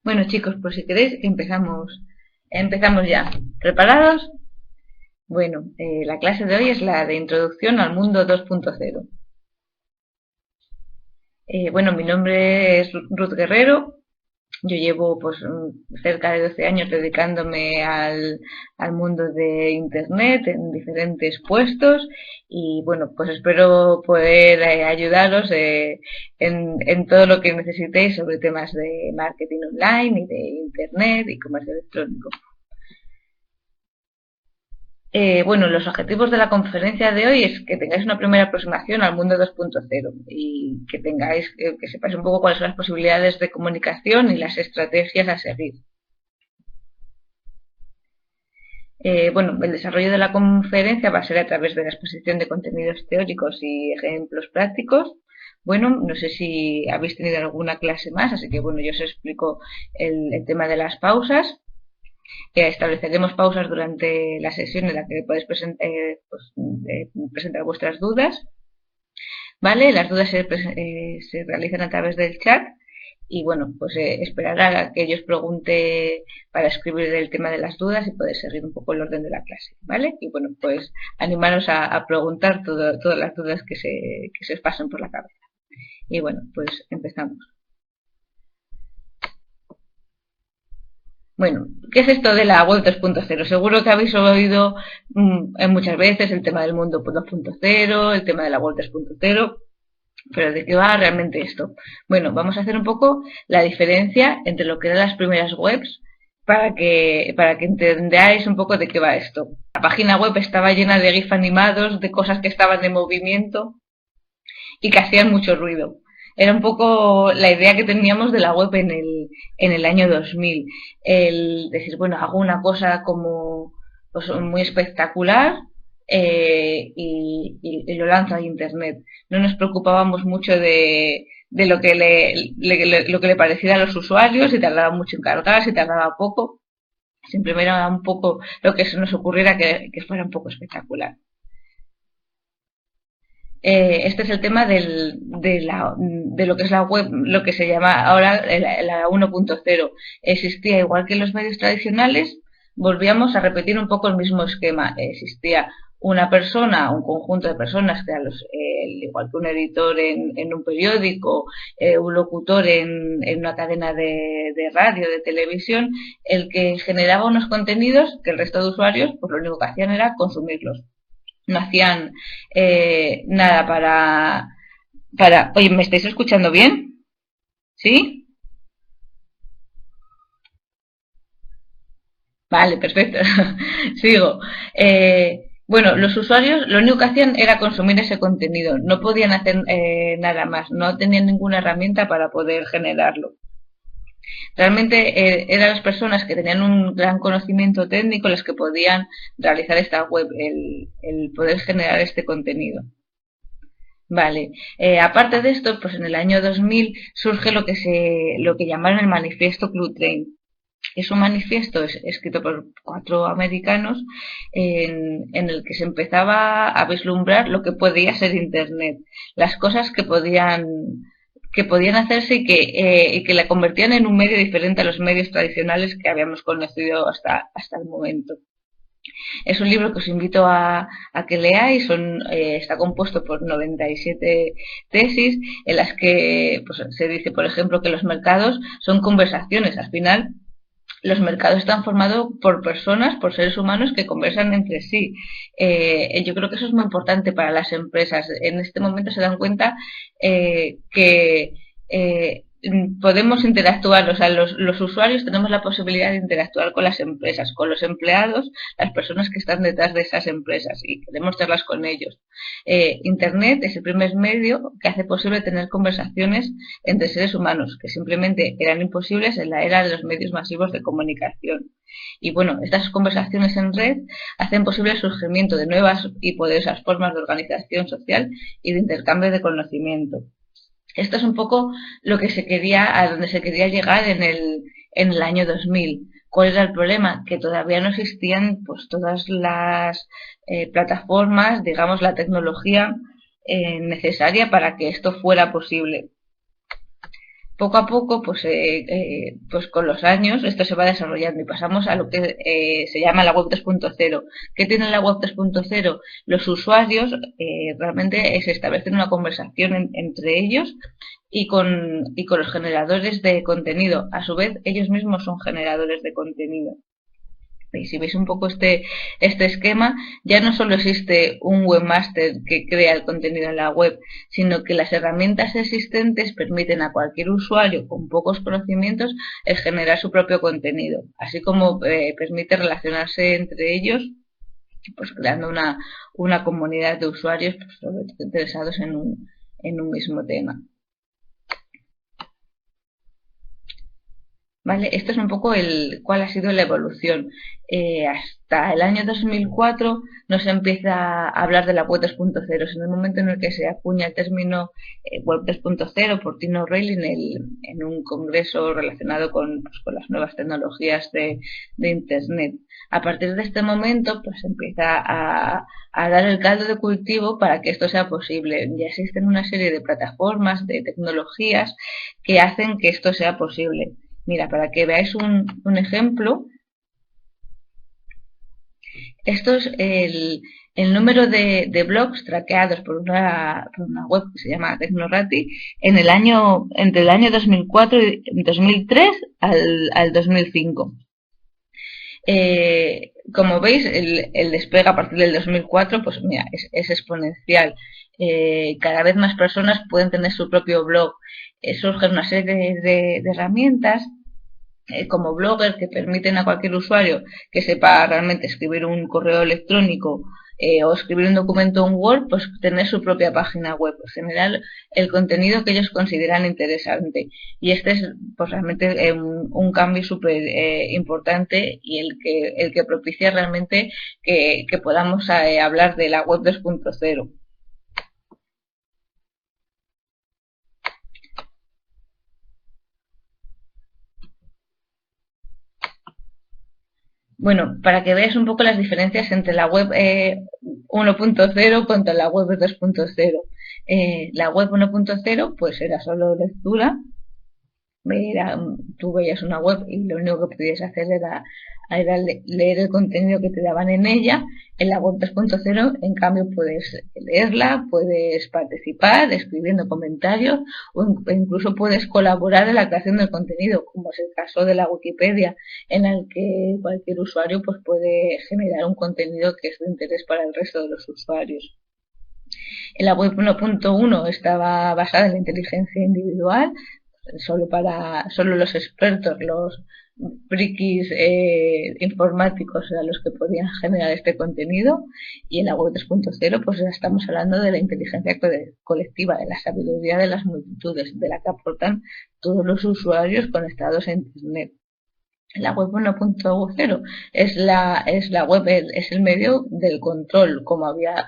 Bueno, chicos, pues si queréis empezamos. Empezamos ya. ¿Preparados? Bueno, la clase de hoy es la de Introducción al Mundo 2.0. Bueno, mi nombre es Ruth Guerrero. Yo llevo pues cerca de 12 años dedicándome al mundo de Internet en diferentes puestos y bueno, pues espero poder ayudaros en todo lo que necesitéis sobre temas de marketing online y de Internet y comercio electrónico. Bueno, los objetivos de la conferencia de hoy es que tengáis una primera aproximación al mundo 2.0 y que tengáis, que sepáis un poco cuáles son las posibilidades de comunicación y las estrategias a seguir. Bueno, el desarrollo de la conferencia va a ser a través de la exposición de contenidos teóricos y ejemplos prácticos. Bueno, no sé si habéis tenido alguna clase más, así que bueno, yo os explico el tema de las pausas. Estableceremos pausas durante la sesión en la que podéis presentar vuestras dudas. ¿Vale? Las dudas se realizan a través del chat y bueno, pues esperar a que yo os pregunte para escribir el tema de las dudas y poder seguir un poco el orden de la clase, ¿vale? Y bueno, pues animaros a preguntar todas las dudas que se os pasen por la cabeza. Y bueno, pues empezamos. Bueno, ¿qué es esto de la web 2.0? Seguro que habéis oído muchas veces el tema del mundo 2.0, el tema de la web 3.0, pero ¿de qué va realmente esto? Bueno, vamos a hacer un poco la diferencia entre lo que eran las primeras webs para que entendáis un poco de qué va esto. La página web estaba llena de GIF animados, de cosas que estaban en movimiento y que hacían mucho ruido. Era un poco la idea que teníamos de la web en el año 2000. El decir, bueno, hago una cosa como pues, muy espectacular y lo lanzo a internet. No nos preocupábamos mucho de lo que le pareciera a los usuarios, si tardaba mucho en cargar, si tardaba poco. Simplemente era un poco lo que se nos ocurriera que fuera un poco espectacular. Este es el tema de lo que es la web, lo que se llama ahora la 1.0. Existía igual que en los medios tradicionales, volvíamos a repetir un poco el mismo esquema. Existía una persona, un conjunto de personas, que igual que un editor en un periódico, un locutor en una cadena de radio, de televisión, el que generaba unos contenidos que el resto de usuarios, pues lo único que hacían era consumirlos. No hacían nada Oye, ¿me estáis escuchando bien? ¿Sí? Vale, perfecto. Sigo. Bueno, los usuarios lo único que hacían era consumir ese contenido. No podían hacer nada más. No tenían ninguna herramienta para poder generarlo. Realmente eran las personas que tenían un gran conocimiento técnico las que podían realizar esta web, el poder generar este contenido. Vale. Aparte de esto, pues en el año 2000 surge lo que llamaron el manifiesto Cluetrain. Es un manifiesto escrito por 4 americanos en el que se empezaba a vislumbrar lo que podía ser Internet, las cosas que podían hacerse y que la convertían en un medio diferente a los medios tradicionales que habíamos conocido hasta el momento. Es un libro que os invito a que leáis, está compuesto por 97 tesis en las que pues, se dice, por ejemplo, que los mercados son conversaciones. Al final, los mercados están formados por personas, por seres humanos que conversan entre sí. Yo creo que eso es muy importante para las empresas. En este momento se dan cuenta que podemos interactuar, o sea, los usuarios tenemos la posibilidad de interactuar con las empresas, con los empleados, las personas que están detrás de esas empresas y queremos charlas con ellos. Internet es el primer medio que hace posible tener conversaciones entre seres humanos que simplemente eran imposibles en la era de los medios masivos de comunicación. Y bueno, estas conversaciones en red hacen posible el surgimiento de nuevas y poderosas formas de organización social y de intercambio de conocimiento. Esto es un poco a donde se quería llegar en el año 2000. ¿Cuál era el problema? Que todavía no existían pues todas las plataformas, digamos, la tecnología necesaria para que esto fuera posible. Poco a poco, pues con los años, esto se va desarrollando y pasamos a lo que se llama la web 2.0. ¿Qué tiene la web 2.0? Los usuarios realmente se establecen una conversación entre ellos y con los generadores de contenido. A su vez, ellos mismos son generadores de contenido. Y si veis un poco este esquema, ya no solo existe un webmaster que crea el contenido en la web, sino que las herramientas existentes permiten a cualquier usuario con pocos conocimientos el generar su propio contenido, así como permite relacionarse entre ellos, pues creando una comunidad de usuarios pues, sobre todo interesados en un mismo tema. ¿Vale? Esto es un poco cuál ha sido la evolución. Hasta el año 2004 no se empieza a hablar de la web 2.0, en el momento en el que se acuña el término web 2.0 por Tim O'Reilly en un congreso relacionado con las nuevas tecnologías de Internet. A partir de este momento, pues se empieza a dar el caldo de cultivo para que esto sea posible. Ya existen una serie de plataformas, de tecnologías que hacen que esto sea posible. Mira, para que veáis un ejemplo, esto es el número de blogs traqueados por una web que se llama Technorati entre el año 2004 y 2003 al 2005. Como veis, el despegue a partir del 2004 pues mira, es exponencial. Cada vez más personas pueden tener su propio blog. Surgen una serie de herramientas como blogger que permiten a cualquier usuario que sepa realmente escribir un correo electrónico o escribir un documento en Word, pues tener su propia página web, pues generar el contenido que ellos consideran interesante. Y este es pues realmente un cambio súper importante y el que propicia realmente que podamos hablar de la web 2.0. Bueno, para que veas un poco las diferencias entre la web 1.0 contra la web 2.0. La web 1.0 pues era solo lectura, tú veías una web y lo único que podías hacer era leer el contenido que te daban en ella. En la web 2.0, en cambio, puedes leerla, puedes participar escribiendo comentarios o incluso puedes colaborar en la creación del contenido, como es el caso de la Wikipedia, en el que cualquier usuario pues, puede generar un contenido que es de interés para el resto de los usuarios. En la web 1.1 estaba basada en la inteligencia individual, solo los expertos, los frikis informáticos eran los que podían generar este contenido, y en la web 3.0 pues ya estamos hablando de la inteligencia colectiva, de la sabiduría de las multitudes, de la que aportan todos los usuarios conectados a Internet. La web 1.0 es la web, es el medio del control, como había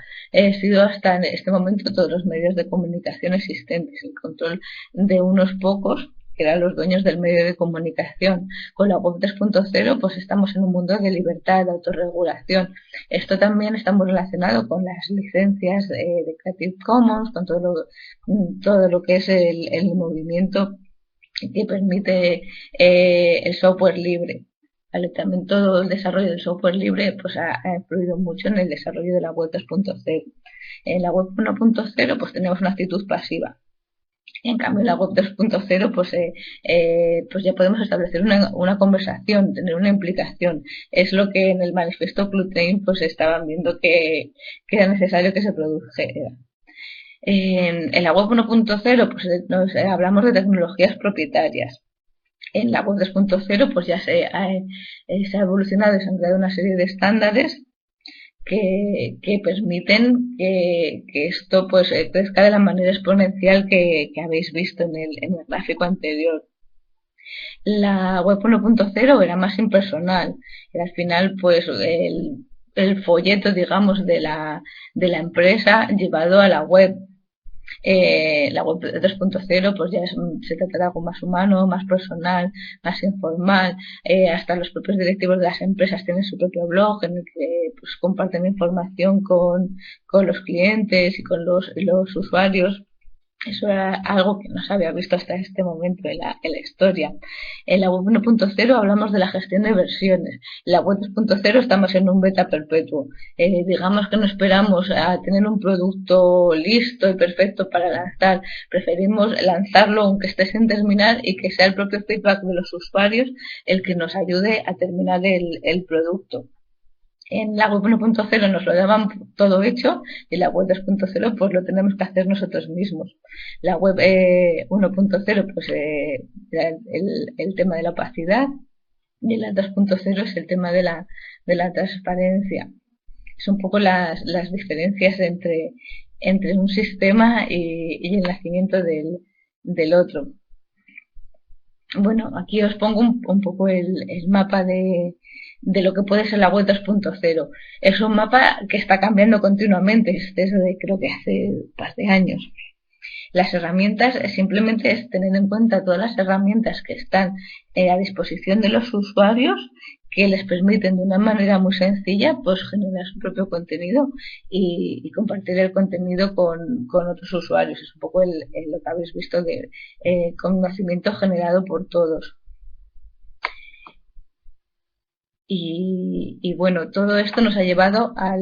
sido hasta en este momento todos los medios de comunicación existentes, el control de unos pocos que eran los dueños del medio de comunicación. Con la web 3.0 pues estamos en un mundo de libertad, de autorregulación. Esto también está muy relacionado con las licencias de Creative Commons, con todo lo que es el movimiento que permite el software libre. ¿Vale? También todo el desarrollo del software libre pues ha influido mucho en el desarrollo de la web 2.0. En la web 1.0 pues tenemos una actitud pasiva. En cambio, en la web 2.0 pues ya podemos establecer una conversación, tener una implicación. Es lo que en el manifiesto Clutain pues estaban viendo que era necesario que se produjera. En la web 1.0 pues hablamos de tecnologías propietarias. En la web 2.0 pues ya se ha evolucionado y se han creado una serie de estándares que permiten que esto pues crezca de la manera exponencial que habéis visto en el gráfico anterior. La web 1.0 era más impersonal, y al final pues el folleto digamos de la empresa llevado a la web. La web 2.0 pues ya se trata de algo más humano, más personal, más informal. Hasta los propios directivos de las empresas tienen su propio blog en el que pues, comparten información con los clientes y con los usuarios. Eso era algo que no se había visto hasta este momento en la historia. En la web 1.0 hablamos de la gestión de versiones. En la web 2.0 estamos en un beta perpetuo. Digamos que no esperamos a tener un producto listo y perfecto para lanzar. Preferimos lanzarlo aunque esté sin terminar y que sea el propio feedback de los usuarios el que nos ayude a terminar el producto. En la web 1.0 nos lo daban todo hecho y en la web 2.0 pues lo tenemos que hacer nosotros mismos. La web 1.0 pues el tema de la opacidad y en la 2.0 es el tema de la transparencia. Son un poco las diferencias entre un sistema y el nacimiento del otro. Bueno, aquí os pongo un poco el mapa de lo que puede ser la web 2.0. Es un mapa que está cambiando continuamente, desde creo que hace par de años. Las herramientas simplemente es tener en cuenta todas las herramientas que están a disposición de los usuarios que les permiten de una manera muy sencilla pues generar su propio contenido y compartir el contenido con otros usuarios. Es un poco lo que habéis visto de conocimiento generado por todos. Y bueno, todo esto nos ha llevado a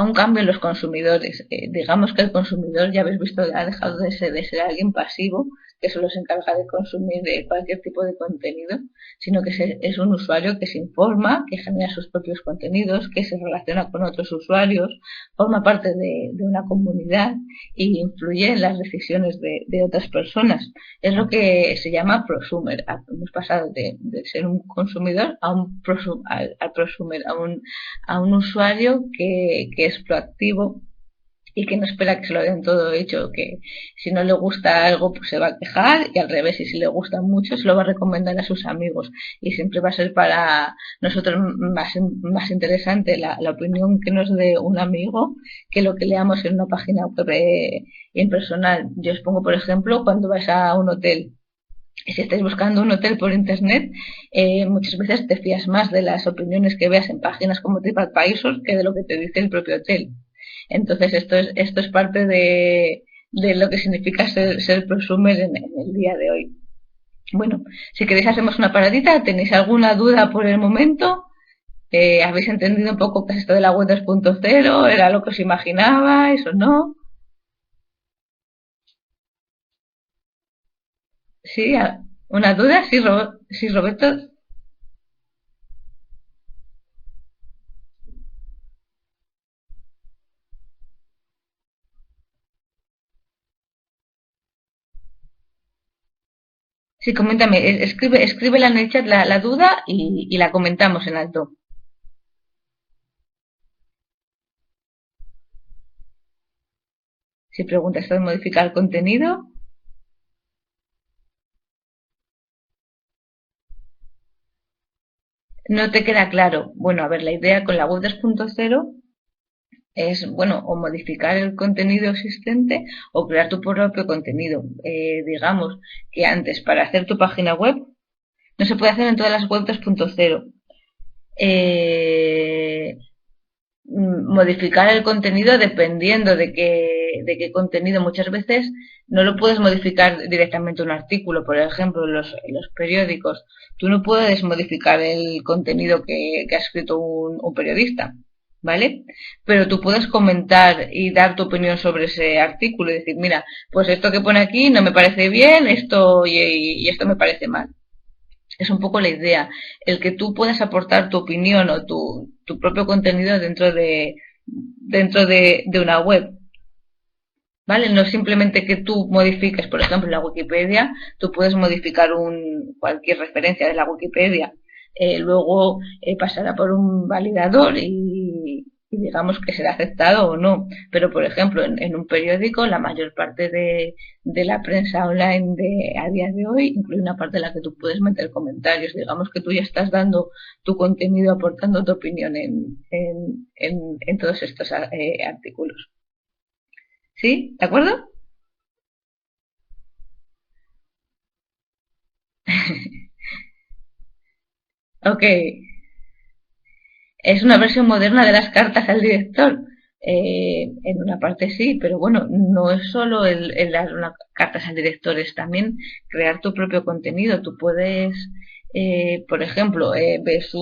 un cambio en los consumidores. Digamos que el consumidor, ya habéis visto, ha dejado de ser alguien pasivo, que solo se encarga de consumir cualquier tipo de contenido, sino que es un usuario que se informa, que genera sus propios contenidos, que se relaciona con otros usuarios, forma parte de una comunidad y influye en las decisiones de otras personas. Es lo que se llama prosumer. Hemos pasado de ser un consumidor a un prosumer, a un usuario que es proactivo y que no espera que se lo den todo hecho, que si no le gusta algo pues se va a quejar y al revés, y si le gusta mucho se lo va a recomendar a sus amigos y siempre va a ser para nosotros más interesante la opinión que nos dé un amigo que lo que leamos en una página web impersonal. Yo os pongo por ejemplo cuando vas a un hotel. Si estáis buscando un hotel por internet, muchas veces te fías más de las opiniones que veas en páginas como TripAdvisor que de lo que te dice el propio hotel. Entonces esto es parte de lo que significa ser prosumer en el día de hoy. Bueno, si queréis hacemos una paradita. ¿Tenéis alguna duda por el momento? ¿Habéis entendido un poco qué es esto de la web 2.0? ¿Era lo que os imaginabais o no? ¿Sí? ¿Una duda? Sí, sí, Roberto. Sí, coméntame. Escríbela en el chat la duda y la comentamos en alto. Si preguntas sobre modificar el contenido, no te queda claro. Bueno, a ver, la idea con la web 2.0 es, bueno, o modificar el contenido existente o crear tu propio contenido. Digamos que antes, para hacer tu página web, no se puede hacer en todas las web 2.0. Eh, Modificar el contenido dependiendo de qué contenido. Muchas veces no lo puedes modificar directamente un artículo, por ejemplo, en los periódicos. Tú no puedes modificar el contenido que ha escrito un periodista, ¿vale? Pero tú puedes comentar y dar tu opinión sobre ese artículo y decir, mira, pues esto que pone aquí no me parece bien, esto y esto me parece mal. Es un poco la idea, el que tú puedas aportar tu opinión o tu propio contenido dentro de una web, ¿vale? No simplemente que tú modifiques, por ejemplo, la Wikipedia, tú puedes modificar cualquier referencia de la Wikipedia, luego pasará por un validador y digamos que será aceptado o no. Pero, por ejemplo, en un periódico, la mayor parte de la prensa online a día de hoy incluye una parte en la que tú puedes meter comentarios. Digamos que tú ya estás dando tu contenido, aportando tu opinión en todos estos artículos. ¿Sí? ¿De acuerdo? Ok. Es una versión moderna de las cartas al director. En una parte sí, pero bueno, no es solo el dar una cartas al director, es también crear tu propio contenido. Tú puedes, por ejemplo, ves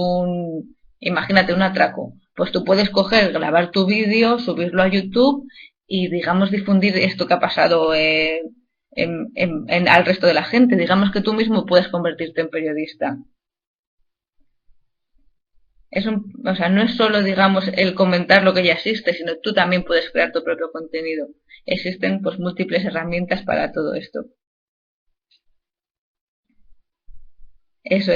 imagínate un atraco, pues tú puedes coger, grabar tu vídeo, subirlo a YouTube y, digamos, difundir esto que ha pasado al resto de la gente. Digamos que tú mismo puedes convertirte en periodista. O sea, no es solo, digamos, el comentar lo que ya existe, sino tú también puedes crear tu propio contenido. Existen pues múltiples herramientas para todo esto. Eso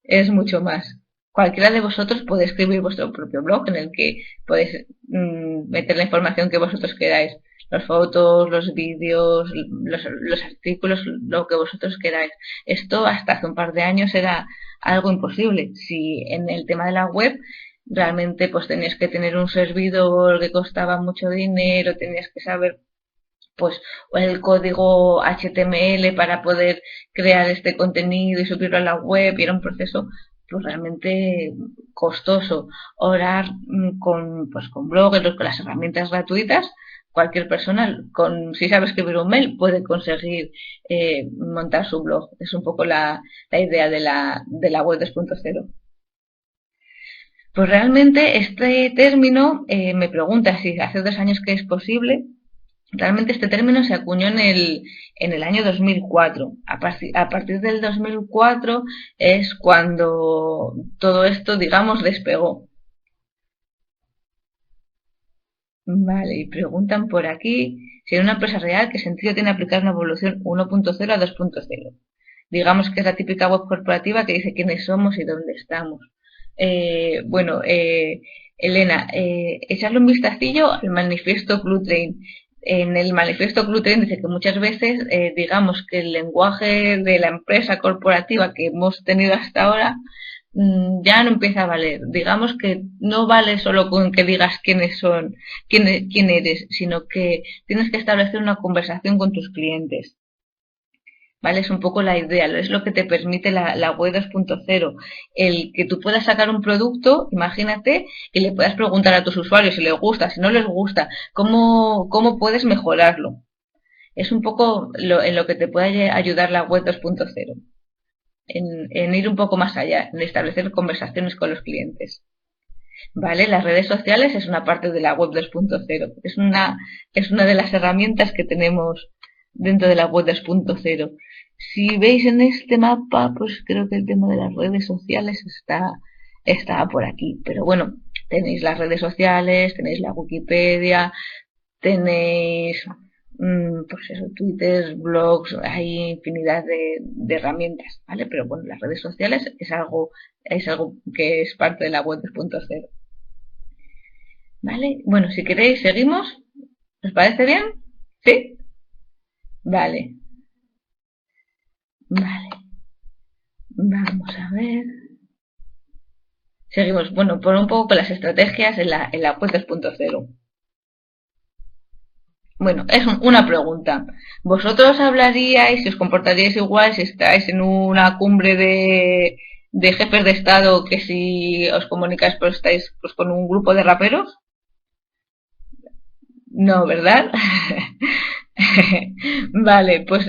es mucho más. Cualquiera de vosotros puede escribir vuestro propio blog en el que podéis meter la información que vosotros queráis. Las fotos, los vídeos, los artículos, lo que vosotros queráis. Esto hasta hace un par de años era algo imposible. Si en el tema de la web realmente pues tenías que tener un servidor que costaba mucho dinero, tenías que saber pues el código HTML para poder crear este contenido y subirlo a la web, y era un proceso pues realmente costoso. Ahora con bloggers, con las herramientas gratuitas, cualquier persona si sabe escribir un mail puede conseguir montar su blog. Es un poco la idea de la web 2.0. Pues realmente este término, me pregunta si hace 2 años que es posible. Realmente este término se acuñó en el año 2004. A partir del 2004 es cuando todo esto, digamos, despegó. Vale, y preguntan por aquí si en una empresa real qué sentido tiene aplicar una evolución 1.0 a 2.0. Digamos que es la típica web corporativa que dice quiénes somos y dónde estamos. Bueno, Elena, echarle un vistacillo al manifiesto Cluetrain. En el manifiesto Cluetrain dice que muchas veces, digamos que el lenguaje de la empresa corporativa que hemos tenido hasta ahora ya no empieza a valer. Digamos que no vale solo con que digas quiénes son, quién eres, sino que tienes que establecer una conversación con tus clientes. ¿Vale? Es un poco la idea, es lo que te permite la web 2.0. El que tú puedas sacar un producto, imagínate, y le puedas preguntar a tus usuarios si les gusta, si no les gusta, cómo puedes mejorarlo. Es un poco en lo que te puede ayudar la web 2.0, en ir un poco más allá, en establecer conversaciones con los clientes. ¿Vale? Las redes sociales es una parte de la web 2.0. Es una de las herramientas que tenemos dentro de la web 2.0. Si veis en este mapa, pues creo que el tema de las redes sociales está por aquí. Pero bueno, tenéis las redes sociales, tenéis la Wikipedia, tenéis pues eso, Twitter, blogs, hay infinidad de herramientas, ¿vale? Pero bueno, las redes sociales es algo que es parte de la web 2.0. ¿Vale? Bueno, si queréis, seguimos. ¿Os parece bien? ¿Sí? Vale, vale. Vamos a ver. Seguimos, bueno, por un poco con las estrategias en la web 2.0. Bueno, es una pregunta. ¿Vosotros hablaríais y os comportaríais igual si estáis en una cumbre de jefes de Estado que si os comunicáis pues estáis pues, con un grupo de raperos? No, ¿verdad? Vale, pues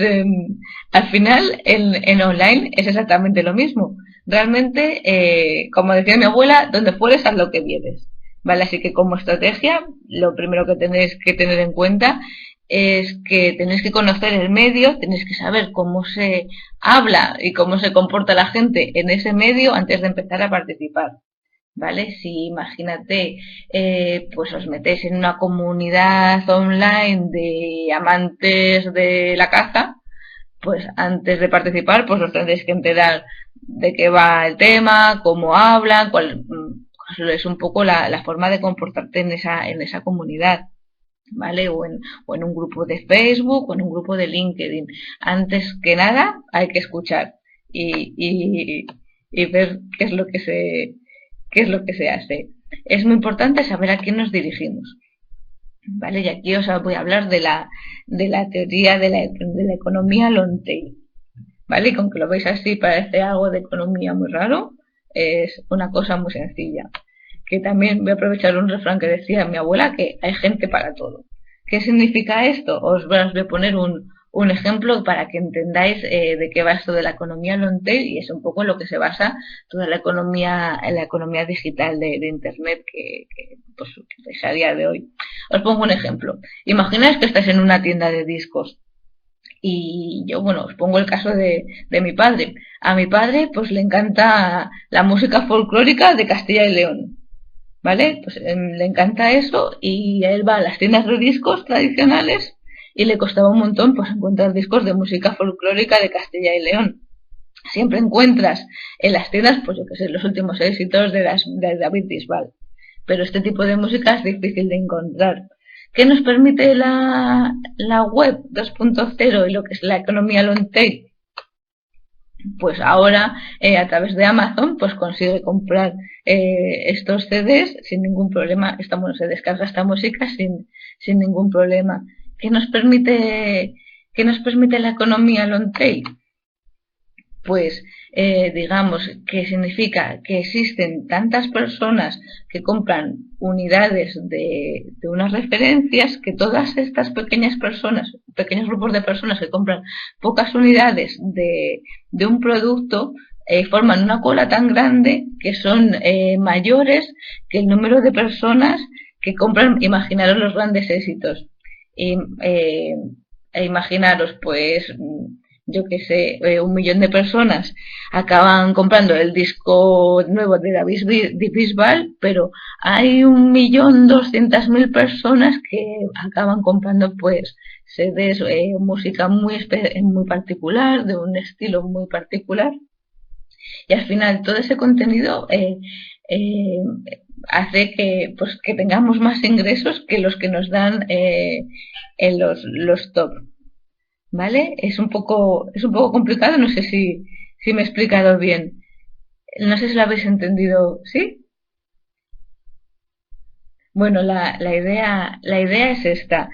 al final en online es exactamente lo mismo. Realmente, como decía mi abuela, donde fueres haz lo que vieres. Vale, así que como estrategia, lo primero que tenéis que tener en cuenta es que tenéis que conocer el medio, tenéis que saber cómo se habla y cómo se comporta la gente en ese medio antes de empezar a participar. ¿Vale? Si imagínate, pues os metéis en una comunidad online de amantes de la caza, pues antes de participar, pues os tendréis que enterar de qué va el tema, cómo hablan, cuál es un poco la forma de comportarte en esa comunidad. ¿Vale? O en un grupo de Facebook o en un grupo de LinkedIn. Antes que nada, hay que escuchar y ver qué es lo que se hace. Es muy importante saber a quién nos dirigimos. ¿Vale? Y aquí os voy a hablar de la teoría de la economía long tail. ¿Vale? Y con que lo veis así parece algo de economía muy raro, es una cosa muy sencilla. que también voy a aprovechar un refrán que decía mi abuela, que hay gente para todo. ¿Qué significa esto? Os voy a poner un ejemplo para que entendáis de qué va esto de la economía long tail, y es un poco en lo que se basa toda la economía digital de Internet pues, que es a día de hoy. Os pongo un ejemplo. Imagináis que estáis en una tienda de discos y yo, bueno, os pongo el caso de mi padre. A mi padre pues le encanta la música folclórica de Castilla y León. ¿Vale? Pues le encanta eso y él va a las tiendas de discos tradicionales y le costaba un montón pues encontrar discos de música folclórica de Castilla y León. Siempre encuentras en las tiendas, pues yo que sé, los últimos éxitos de David Bisbal. Pero este tipo de música es difícil de encontrar. ¿Qué nos permite la web 2.0 y lo que es la economía long tail? Pues ahora a través de Amazon pues consigue comprar estos CDs sin ningún problema. Se descarga esta música sin ningún problema. ¿Qué nos permite la economía long tail? Pues digamos que significa que existen tantas personas que compran unidades de unas referencias, que todas estas pequeñas personas, pequeños grupos de personas que compran pocas unidades de un producto, forman una cola tan grande que son mayores que el número de personas que compran. Imaginaros los grandes éxitos. Imaginaros pues yo que sé, 1 millón de personas acaban comprando el disco nuevo de David Bisbal, pero hay 1.200.000 personas que acaban comprando pues CDs, música muy particular, de un estilo muy particular, y al final todo ese contenido eh, hace que tengamos más ingresos que los que nos dan en los top. ¿Vale? Es un poco complicado, no sé si me he explicado bien. No sé si lo habéis entendido, ¿sí? Bueno, la idea es esta.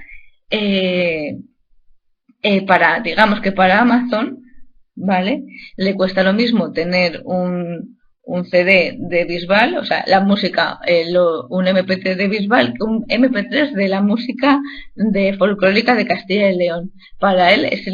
Eh, digamos que para Amazon, ¿vale? Le cuesta lo mismo tener un CD de Bisbal, o sea, la música, un MP3 de Bisbal, que un MP3 de la música de folclórica de Castilla y León. Para él es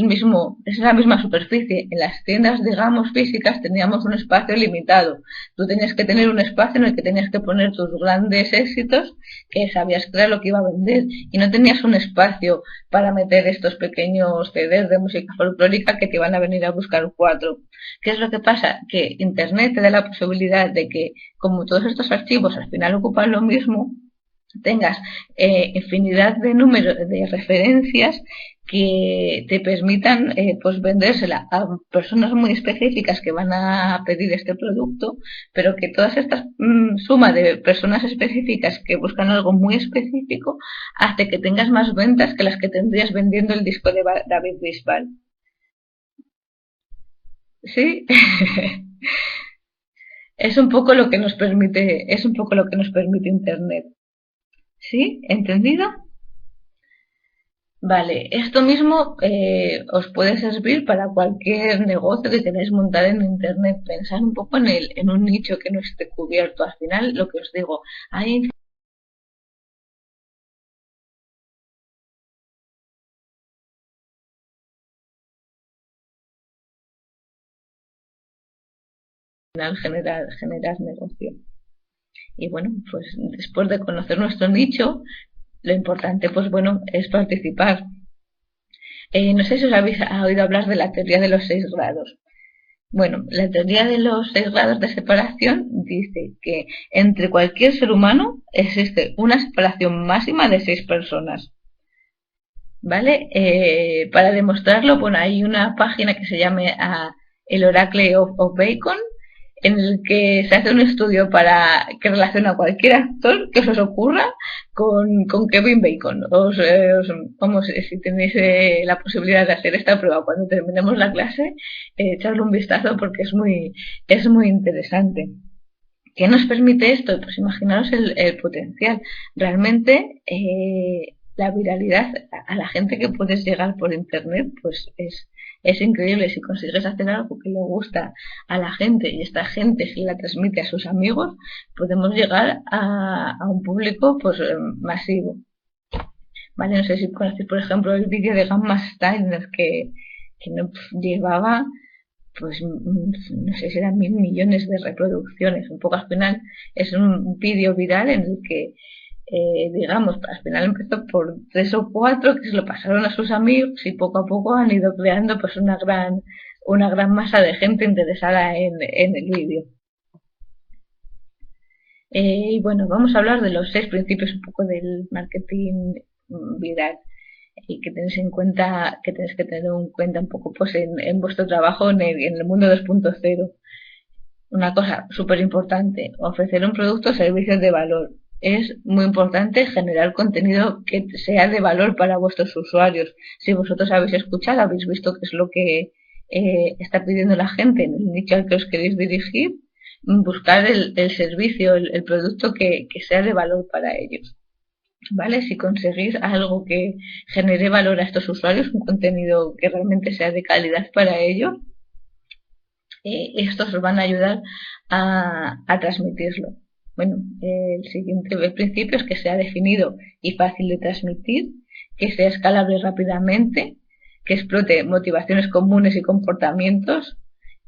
la misma superficie. En las tiendas, digamos, físicas teníamos un espacio limitado. Tú tenías que tener un espacio en el que tenías que poner tus grandes éxitos, que sabías que era lo que iba a vender, y no tenías un espacio para meter estos pequeños CDs de música folclórica que te van a venir a buscar 4. ¿Qué es lo que pasa? Que Internet te da la posibilidad de que, como todos estos archivos al final ocupan lo mismo, tengas infinidad de números de referencias que te permitan pues vendérsela a personas muy específicas que van a pedir este producto, pero que todas estas suma de personas específicas que buscan algo muy específico hace que tengas más ventas que las que tendrías vendiendo el disco de David Bisbal. ¿Sí? Es un poco lo que nos permite, es un poco lo que nos permite Internet. ¿Sí? ¿Entendido? Vale, esto mismo os puede servir para cualquier negocio que queráis montar en Internet. Pensar un poco en un nicho que no esté cubierto. Al final, lo que os digo, hay al final generar negocio. Y bueno, pues después de conocer nuestro nicho, lo importante, pues bueno, es participar. No sé si os habéis oído hablar de la teoría de los 6 grados. Bueno, la teoría de los 6 grados de separación dice que entre cualquier ser humano existe una separación máxima de 6 personas. ¿Vale? Para demostrarlo, bueno, hay una página que se llama el Oracle of Bacon, en el que se hace un estudio que relaciona a cualquier actor que os ocurra con Kevin Bacon. Vamos, si tenéis la posibilidad de hacer esta prueba cuando terminemos la clase, echarle un vistazo porque es muy interesante. ¿Qué nos permite esto? Pues imaginaros el potencial. Realmente la viralidad a la gente que puedes llegar por internet pues Es increíble si consigues hacer algo que le gusta a la gente y esta gente si la transmite a sus amigos, podemos llegar a un público pues masivo. Vale, no sé si conoces, por ejemplo, el vídeo de Gamma Style que no llevaba, pues no sé si eran 1.000 millones de reproducciones. Un poco al final es un vídeo viral en el que, digamos, al final empezó por tres o cuatro que se lo pasaron a sus amigos y poco a poco han ido creando pues una gran masa de gente interesada en el vídeo. Y bueno, vamos a hablar de los 6 principios un poco del marketing viral y que tenéis en cuenta, que tenéis que tener en cuenta un poco pues en vuestro trabajo en el mundo 2.0. Una cosa súper importante, ofrecer un producto o servicio de valor. Es muy importante generar contenido que sea de valor para vuestros usuarios. Si vosotros habéis escuchado, habéis visto qué es lo que está pidiendo la gente en el nicho al que os queréis dirigir, buscar el servicio, el producto que sea de valor para ellos. ¿Vale? Si conseguís algo que genere valor a estos usuarios, un contenido que realmente sea de calidad para ellos, estos os van a ayudar a transmitirlo. Bueno, el siguiente principio es que sea definido y fácil de transmitir, que sea escalable rápidamente, que explote motivaciones comunes y comportamientos,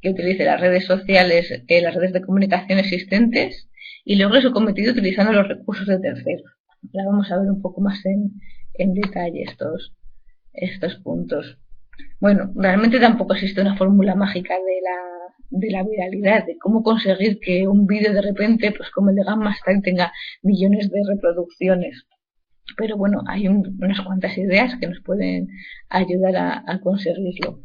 que utilice las redes sociales, las redes de comunicación existentes y logre su cometido utilizando los recursos de terceros. Ahora vamos a ver un poco más en detalle estos puntos. Bueno, realmente tampoco existe una fórmula mágica de la viralidad, de cómo conseguir que un vídeo de repente, pues como el de Gamma Style, tenga millones de reproducciones. Pero bueno, hay unas cuantas ideas que nos pueden ayudar a conseguirlo.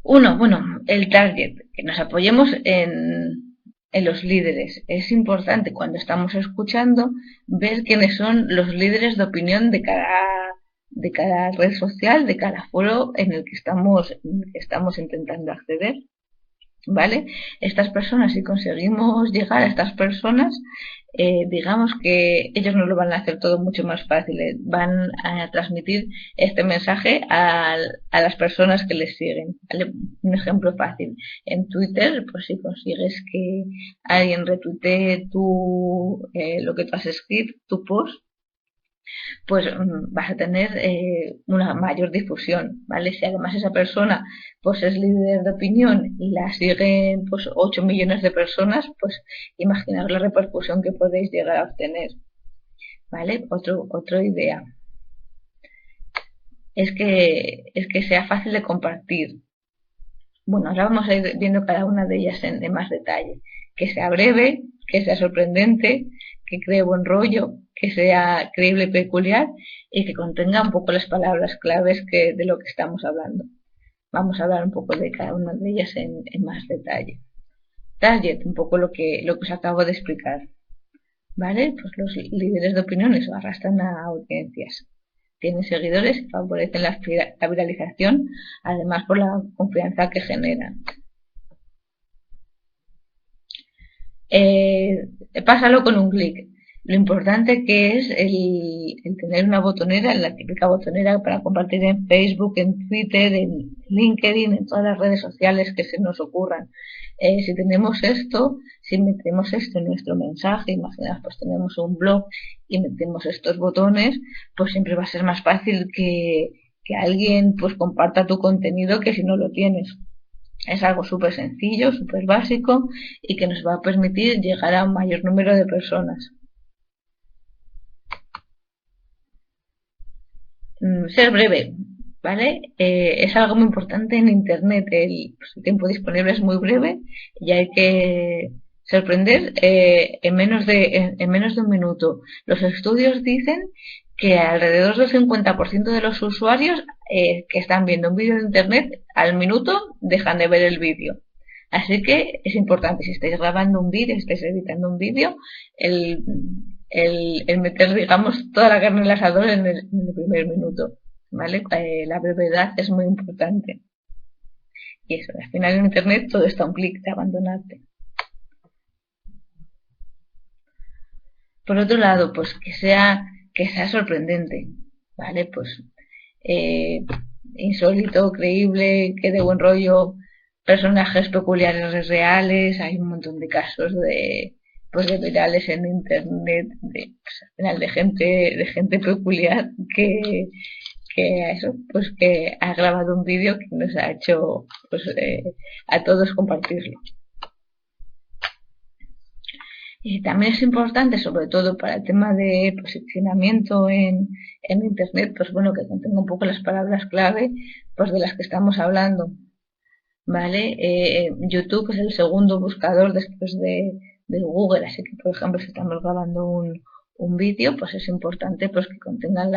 Uno, bueno, el target, que nos apoyemos en los líderes. Es importante cuando estamos escuchando ver quiénes son los líderes de opinión de cada red social, de cada foro en el que estamos intentando acceder. ¿Vale? Estas personas, si conseguimos llegar a estas personas, digamos que ellos nos lo van a hacer todo mucho más fácil. Van a transmitir este mensaje a las personas que les siguen. ¿Vale? Un ejemplo fácil. En Twitter, pues si consigues que alguien retuitee lo que tú has escrito, tu post, pues vas a tener una mayor difusión, ¿vale? Si además esa persona pues es líder de opinión y la siguen pues 8 millones de personas, pues imaginaos la repercusión que podéis llegar a obtener, ¿vale? Otra idea es que sea fácil de compartir. Bueno, ahora vamos a ir viendo cada una de ellas en más detalle. Que sea breve, que sea sorprendente, que cree buen rollo, que sea creíble y peculiar y que contenga un poco las palabras claves de lo que estamos hablando. Vamos a hablar un poco de cada una de ellas en más detalle. Target, un poco lo que os acabo de explicar. ¿Vale? Pues los líderes de opiniones arrastran a audiencias. Tienen seguidores y favorecen la viralización, además por la confianza que generan. Pásalo con un clic. Lo importante que es el tener una botonera, la típica botonera para compartir en Facebook, en Twitter, en LinkedIn, en todas las redes sociales que se nos ocurran. Si tenemos esto, si metemos esto en nuestro mensaje, imaginad, pues tenemos un blog y metemos estos botones, pues siempre va a ser más fácil que alguien pues comparta tu contenido que si no lo tienes. Es algo súper sencillo, súper básico y que nos va a permitir llegar a un mayor número de personas. Ser breve, ¿vale? Es algo muy importante en Internet. El tiempo disponible es muy breve y hay que sorprender en menos de un minuto. Los estudios dicen que alrededor del 50% de los usuarios que están viendo un vídeo de Internet al minuto dejan de ver el vídeo. Así que es importante, si estáis grabando un vídeo, si estáis editando un vídeo, el, el meter, digamos, toda la carne en el asador en el primer minuto, ¿vale? La brevedad es muy importante. Y eso, al final en Internet todo está a un clic de abandonarte. Por otro lado, pues que sea sorprendente, ¿vale? Pues eh, insólito, creíble, que de buen rollo, personajes peculiares reales, hay un montón de casos de virales en internet, pues, al final de gente peculiar que eso, pues que ha grabado un vídeo que nos ha hecho pues a todos compartirlo. Y también es importante, sobre todo para el tema de posicionamiento en Internet, pues bueno, que contenga un poco las palabras clave pues de las que estamos hablando, ¿vale? YouTube es el segundo buscador después de Google, así que, por ejemplo, si estamos grabando un vídeo, pues es importante pues que contengan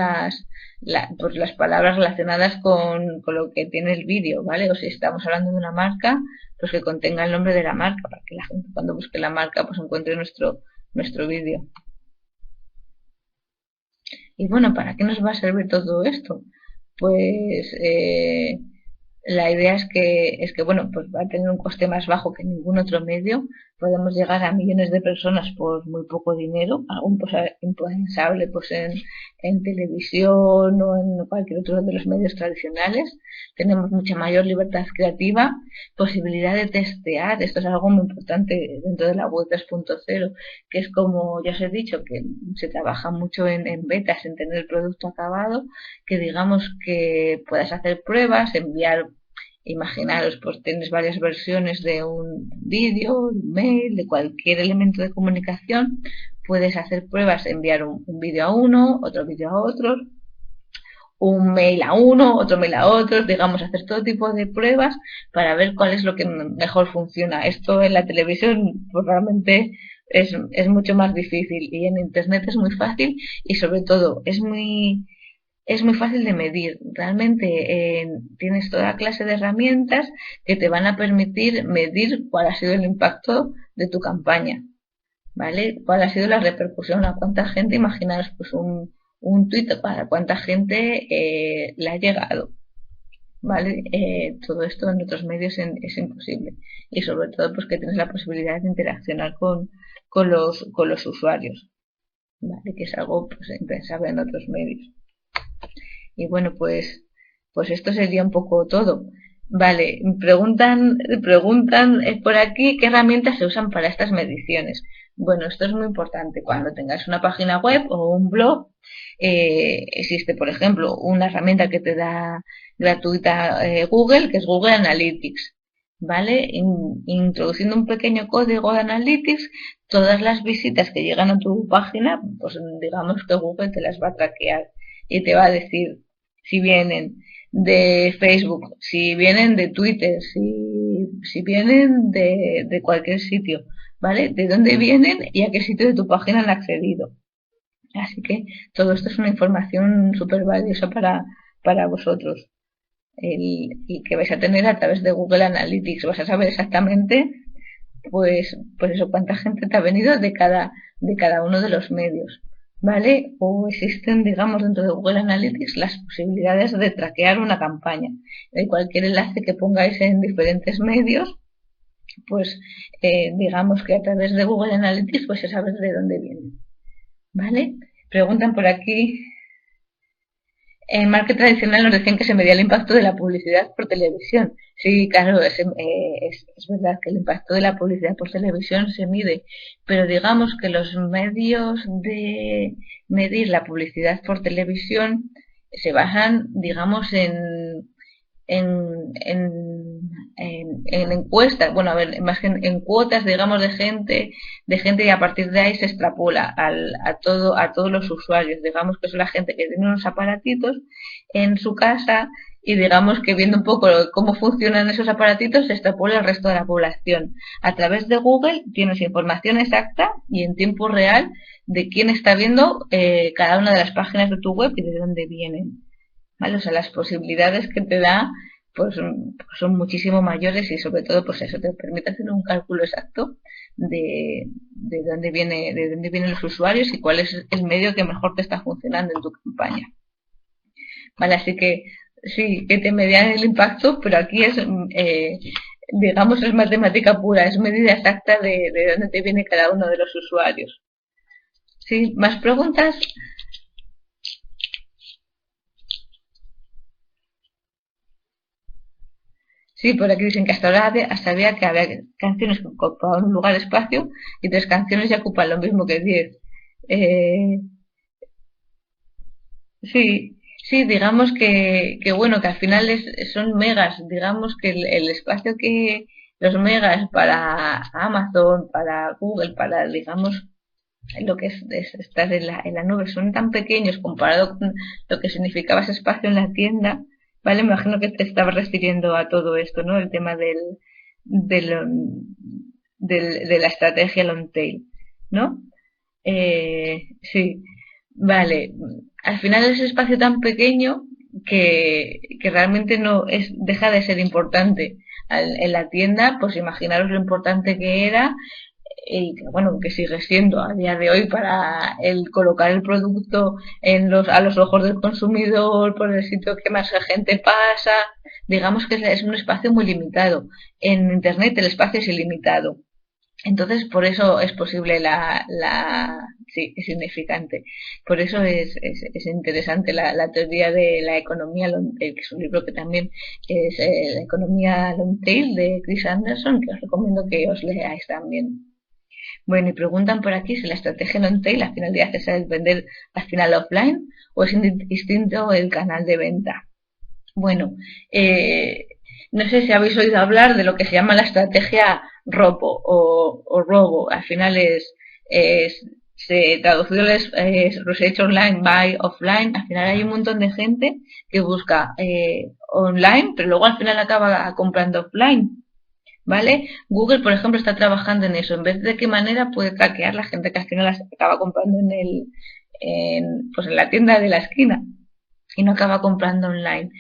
pues las palabras relacionadas con lo que tiene el vídeo, ¿vale? O si estamos hablando de una marca, pues que contenga el nombre de la marca, para que la gente cuando busque la marca pues encuentre nuestro vídeo. Y bueno, ¿para qué nos va a servir todo esto? Pues la idea es que, bueno, pues va a tener un coste más bajo que ningún otro medio. Podemos llegar a millones de personas por muy poco dinero, algo impensable pues en televisión o en cualquier otro de los medios tradicionales. Tenemos mucha mayor libertad creativa, posibilidad de testear. Esto es algo muy importante dentro de la web 2.0, que es como ya os he dicho, que se trabaja mucho en betas, en tener el producto acabado, que digamos que puedas hacer pruebas, enviar. Imaginaros, pues tienes varias versiones de un vídeo, un mail, de cualquier elemento de comunicación. Puedes hacer pruebas, enviar un vídeo a uno, otro vídeo a otro, un mail a uno, otro mail a otro, digamos, hacer todo tipo de pruebas para ver cuál es lo que mejor funciona. Esto en la televisión pues realmente es mucho más difícil y en internet es muy fácil y sobre todo es muy fácil de medir. Realmente tienes toda clase de herramientas que te van a permitir medir cuál ha sido el impacto de tu campaña, ¿vale? ¿Cuál ha sido la repercusión? ¿A cuánta gente? Imaginaros pues un tuit para cuánta gente le ha llegado, ¿vale? Todo esto en otros medios es imposible. Y sobre todo pues que tienes la posibilidad de interaccionar con los usuarios, ¿vale? Que es algo pues impensable en otros medios. Y bueno, pues esto sería un poco todo. Vale, preguntan por aquí qué herramientas se usan para estas mediciones. Bueno, esto es muy importante. Cuando tengas una página web o un blog, existe, por ejemplo, una herramienta que te da gratuita Google, que es Google Analytics. ¿Vale? Introduciendo un pequeño código de Analytics, todas las visitas que llegan a tu página, pues digamos que Google te las va a traquear y te va a decir si vienen de Facebook, si vienen de Twitter, si vienen de cualquier sitio, ¿vale? De dónde vienen y a qué sitio de tu página han accedido. Así que todo esto es una información súper valiosa para vosotros. Y que vais a tener a través de Google Analytics. Vas a saber exactamente, pues eso, cuánta gente te ha venido de cada uno de los medios. ¿Vale? O existen, digamos, dentro de Google Analytics las posibilidades de traquear una campaña. De cualquier enlace que pongáis en diferentes medios, pues digamos que a través de Google Analytics pues se sabe de dónde viene. ¿Vale? Preguntan por aquí. En marketing tradicional nos decían que se medía el impacto de la publicidad por televisión. Sí, claro, es verdad que el impacto de la publicidad por televisión se mide, pero digamos que los medios de medir la publicidad por televisión se basan, digamos, en encuestas, bueno, a ver, más que en cuotas, digamos, de gente y a partir de ahí se extrapola a todos los usuarios. Digamos que es la gente que tiene unos aparatitos en su casa y digamos que viendo un poco cómo funcionan esos aparatitos se extrapola al resto de la población. A través de Google tienes información exacta y en tiempo real de quién está viendo cada una de las páginas de tu web y de dónde vienen. ¿Vale? O sea, las posibilidades que te da pues son muchísimo mayores y sobre todo pues eso te permite hacer un cálculo exacto de dónde vienen los usuarios y cuál es el medio que mejor te está funcionando en tu campaña. Vale, así que sí, que te medían el impacto, pero aquí digamos, es matemática pura, es medida exacta de dónde te viene cada uno de los usuarios. ¿Sí? ¿Más preguntas? Sí, por aquí dicen que hasta ahora hasta había que había canciones que ocupaban un lugar espacio y 3 canciones ya ocupan lo mismo que 10. Eh, sí, sí, digamos que bueno, que al final son megas, digamos que el espacio que los megas para Amazon, para Google, para, digamos, lo que es estar en la nube son tan pequeños comparado con lo que significaba ese espacio en la tienda, ¿vale? Me imagino que te estabas refiriendo a todo esto, ¿no? El tema del, de la estrategia long tail, ¿no? Sí, vale. Al final es espacio tan pequeño que realmente no es, deja de ser importante. En la tienda, pues imaginaros lo importante que era y que, bueno, que sigue siendo a día de hoy para el colocar el producto a los ojos del consumidor, por el sitio que más gente pasa. Digamos que es un espacio muy limitado. En Internet el espacio es ilimitado. Entonces, por eso es posible sí, es significante. Por eso es interesante la teoría de la economía long tail, que es un libro que también es la economía long tail de Chris Anderson, que os recomiendo que os leáis también. Bueno, y preguntan por aquí si la estrategia long tail, la finalidad es vender al final offline o es distinto el canal de venta. Bueno, eh, no sé si habéis oído hablar de lo que se llama la estrategia robo o robo. Al final se traducido es research online, buy offline. Al final hay un montón de gente que busca online, pero luego al final acaba comprando offline. ¿Vale? Google, por ejemplo, está trabajando en eso. En vez de qué manera puede traquear la gente que al final acaba comprando pues en la tienda de la esquina y no acaba comprando online.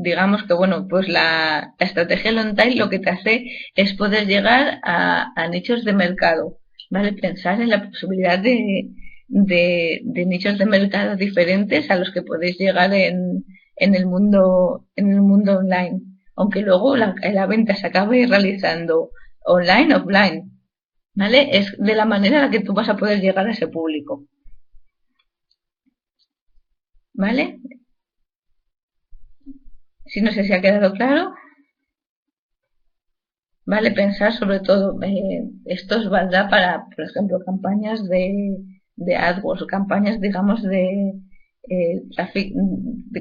Digamos que, bueno, pues la estrategia long tail lo que te hace es poder llegar a nichos de mercado, ¿vale? Pensar en la posibilidad de nichos de mercado diferentes a los que podéis llegar en el mundo online. Aunque luego la venta se acabe realizando online, offline, ¿vale? Es de la manera en la que tú vas a poder llegar a ese público, ¿vale? Si no sé si ha quedado claro. Vale pensar sobre todo, esto es valdrá para, por ejemplo, campañas de AdWords, o campañas, digamos, de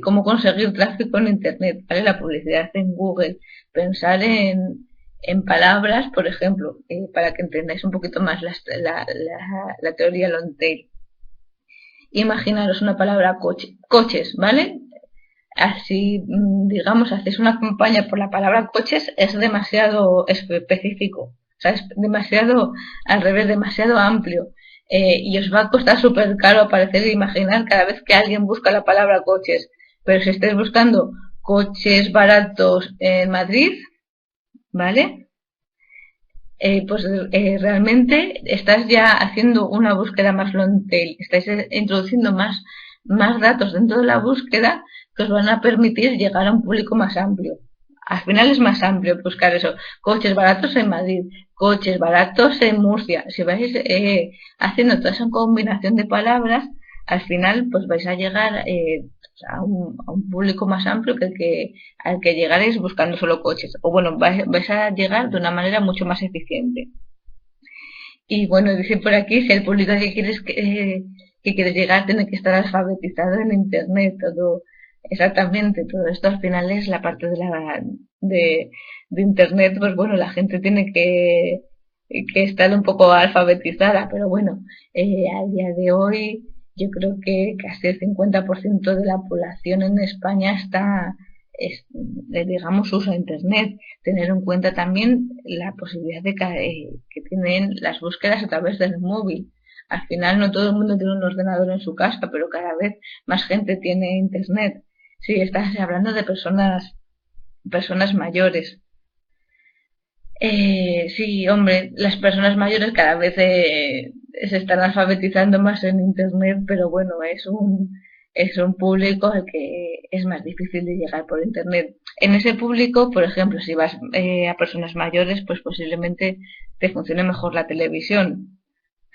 cómo conseguir tráfico en Internet, ¿vale? La publicidad en Google. Pensar en palabras, por ejemplo, para que entendáis un poquito más la teoría long tail. Imaginaros una palabra coches, ¿vale? Así, digamos, haces una campaña por la palabra coches, es demasiado específico, o sea, es demasiado, al revés, demasiado amplio. Y os va a costar súper caro aparecer e imaginar cada vez que alguien busca la palabra coches. Pero si estáis buscando coches baratos en Madrid, ¿vale? Pues realmente estás ya haciendo una búsqueda más long tail, estáis introduciendo más datos dentro de la búsqueda que os van a permitir llegar a un público más amplio. Al final es más amplio buscar eso, coches baratos en Madrid, coches baratos en Murcia. Si vais haciendo toda esa combinación de palabras, al final pues vais a llegar a un público más amplio al que llegaréis buscando solo coches. O bueno, vais a llegar de una manera mucho más eficiente. Y bueno, dice por aquí, si el público que quieres llegar tiene que estar alfabetizado en Internet, todo, exactamente, todo esto al final es la parte de, de Internet, pues bueno, la gente tiene que estar un poco alfabetizada, pero bueno, a día de hoy yo creo que casi el 50% de la población en España digamos, usa Internet. Tener en cuenta también la posibilidad que tienen las búsquedas a través del móvil. Al final no todo el mundo tiene un ordenador en su casa, pero cada vez más gente tiene Internet. Sí, estás hablando de personas mayores. Sí, hombre, las personas mayores cada vez se están alfabetizando más en Internet, pero bueno, es un público al que es más difícil de llegar por Internet. En ese público, por ejemplo, si vas a personas mayores, pues posiblemente te funcione mejor la televisión,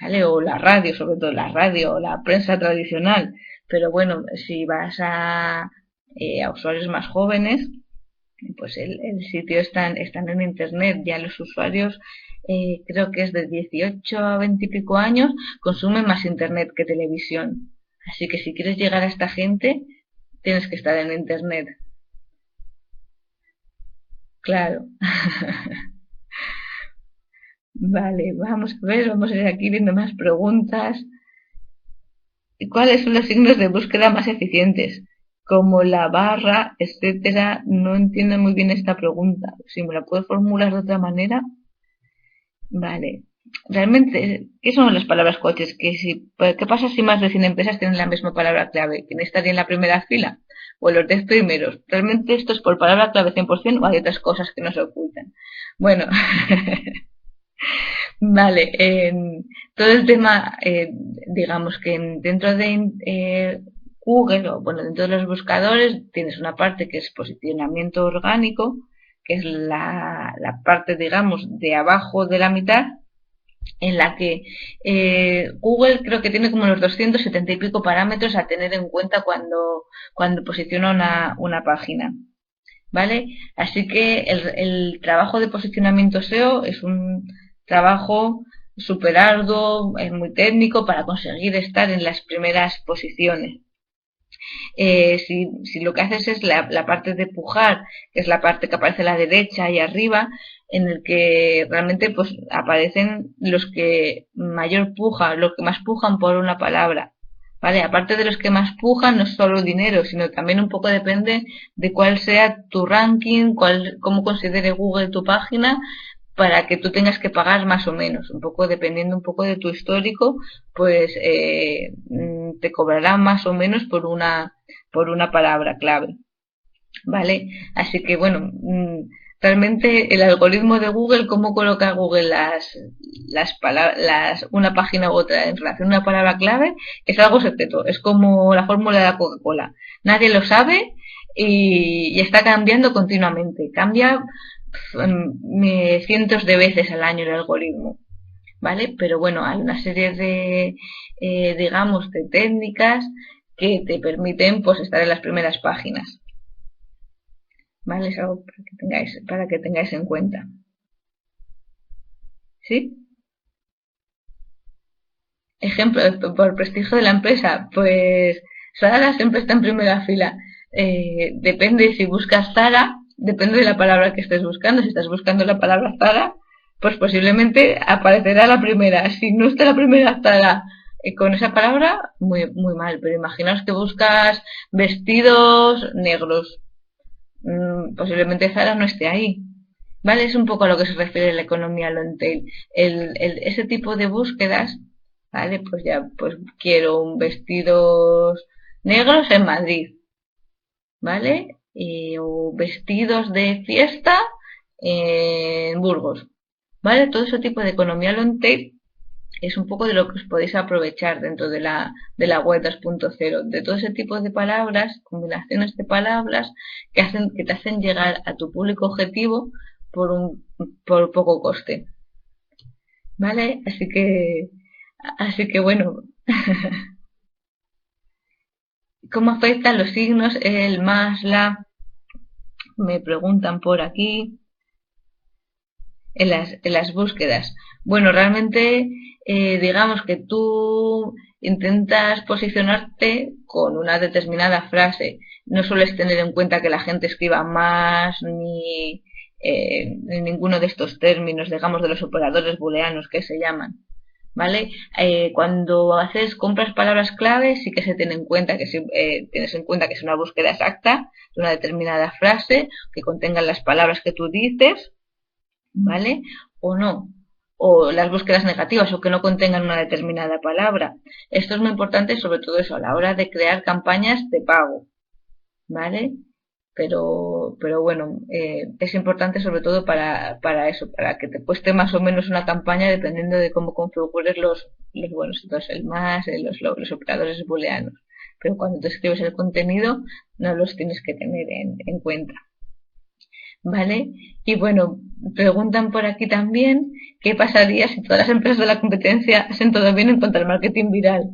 ¿vale? O la radio, sobre todo la radio, o la prensa tradicional. Pero bueno, si vas a usuarios más jóvenes, Pues el sitio están en internet, ya los usuarios, creo que es de 18 a 20 y pico años, consumen más internet que televisión. Así que si quieres llegar a esta gente, tienes que estar en internet. Claro. Vale, vamos a ver, vamos a ir aquí viendo más preguntas. ¿Cuáles son los signos de búsqueda más eficientes? Como la barra, etcétera. No entiendo muy bien esta pregunta. Si me la puedes formular de otra manera. Vale. Realmente, ¿qué son las palabras coches? ¿Qué pasa si más de 100 empresas tienen la misma palabra clave? ¿Quién estaría en la primera fila? ¿O en los 10 primeros? ¿Realmente esto es por palabra clave 100% o hay otras cosas que no se ocultan? Bueno, vale. Todo el tema, digamos que dentro de Google, o bueno, dentro de los buscadores, tienes una parte que es posicionamiento orgánico, que es la parte, digamos, de abajo de la mitad, en la que Google creo que tiene como los 270 y pico parámetros a tener en cuenta cuando posiciona una página. ¿Vale? Así que el trabajo de posicionamiento SEO es un trabajo súper arduo, muy técnico para conseguir estar en las primeras posiciones. Si lo que haces es la parte de pujar, que es la parte que aparece a la derecha y arriba, en el que realmente pues aparecen los que mayor pujan, los que más pujan por una palabra. ¿Vale? Aparte de los que más pujan, no es solo dinero, sino también un poco depende de cuál sea tu ranking, cómo considere Google tu página, para que tú tengas que pagar más o menos, un poco dependiendo un poco de tu histórico, pues te cobrará más o menos por una palabra clave, ¿vale? Así que bueno, realmente el algoritmo de Google, cómo coloca Google una página u otra en relación a una palabra clave, es algo secreto, es como la fórmula de la Coca-Cola. Nadie lo sabe y está cambiando continuamente. Cambia cientos de veces al año el algoritmo, ¿vale? Pero bueno, hay una serie de, digamos, de técnicas que te permiten pues estar en las primeras páginas, ¿vale? Es algo para que tengáis en cuenta, ¿sí? Ejemplo, por prestigio de la empresa, pues Zara siempre está en primera fila. Depende si buscas Zara, depende de la palabra que estés buscando. Si estás buscando la palabra Zara, pues posiblemente aparecerá la primera. Si no está la primera Zara con esa palabra, muy, muy mal. Pero imaginaos que buscas vestidos negros. Posiblemente Zara no esté ahí. ¿Vale? Es un poco a lo que se refiere la economía long tail. Ese tipo de búsquedas, ¿vale? Pues ya, pues quiero un vestidos negros en Madrid, ¿vale? O vestidos de fiesta en Burgos, ¿vale? Todo ese tipo de economía long tail es un poco de lo que os podéis aprovechar dentro de la web 2.0, de todo ese tipo de palabras, combinaciones de palabras que te hacen llegar a tu público objetivo por poco coste, ¿vale? Así que bueno, ¿cómo afectan los signos, el más, la? Me preguntan por aquí en las búsquedas. Bueno, realmente digamos que tú intentas posicionarte con una determinada frase. No sueles tener en cuenta que la gente escriba más ni ninguno de estos términos, digamos, de los operadores booleanos que se llaman. ¿Vale? Cuando compras palabras clave, sí que se tiene en cuenta tienes en cuenta que es una búsqueda exacta de una determinada frase, que contengan las palabras que tú dices, ¿vale? O no. O las búsquedas negativas o que no contengan una determinada palabra. Esto es muy importante, sobre todo eso, a la hora de crear campañas de pago, ¿vale? Pero bueno, es importante sobre todo para eso, para que te cueste más o menos una campaña dependiendo de cómo configures los buenos, entonces el más, los operadores booleanos. Pero cuando te escribes el contenido no los tienes que tener en cuenta. ¿Vale? Y bueno, preguntan por aquí también qué pasaría si todas las empresas de la competencia hacen todo bien en cuanto al marketing viral.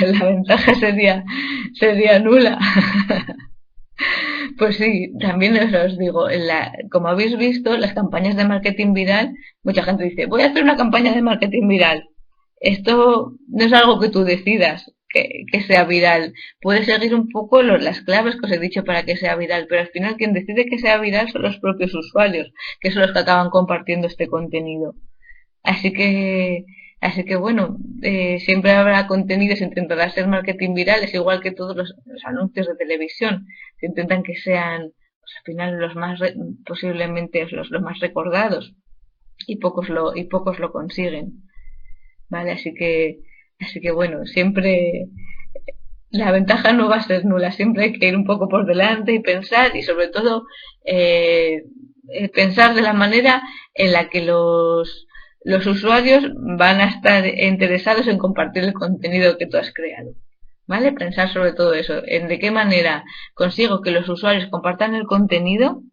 La ventaja sería nula. Pues sí, también os digo, como habéis visto, las campañas de marketing viral, mucha gente dice, voy a hacer una campaña de marketing viral. Esto no es algo que tú decidas que sea viral. Puedes seguir un poco las claves que os he dicho para que sea viral, pero al final quien decide que sea viral son los propios usuarios, que son los que acaban compartiendo este contenido. Así que, así que bueno, siempre habrá contenidos, se intentará hacer marketing viral, es igual que todos los anuncios de televisión. Se intentan que sean, pues, al final, posiblemente los más recordados y pocos lo consiguen. ¿Vale? Así que bueno, siempre la ventaja no va a ser nula, siempre hay que ir un poco por delante y pensar y sobre todo eh, pensar de la manera en la que los usuarios van a estar interesados en compartir el contenido que tú has creado. ¿Vale? Pensar sobre todo eso, en de qué manera consigo que los usuarios compartan el contenido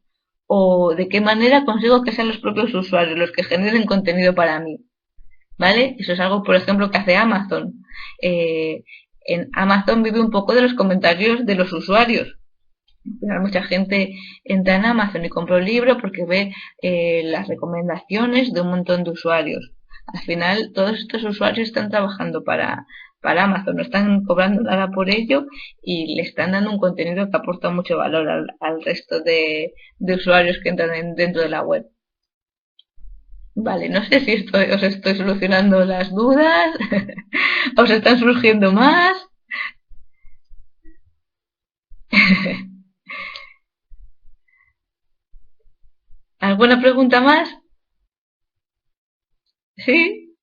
o de qué manera consigo que sean los propios usuarios los que generen contenido para mí. ¿Vale? Eso es algo, por ejemplo, que hace Amazon. En Amazon vive un poco de los comentarios de los usuarios. Mucha gente entra en Amazon y compra un libro porque ve las recomendaciones de un montón de usuarios. Al final, todos estos usuarios están trabajando para Amazon, no están cobrando nada por ello y le están dando un contenido que aporta mucho valor al resto de usuarios que entran dentro de la web. Vale, no sé si os estoy solucionando las dudas, os están surgiendo más. ¿Alguna pregunta más? ¿Sí?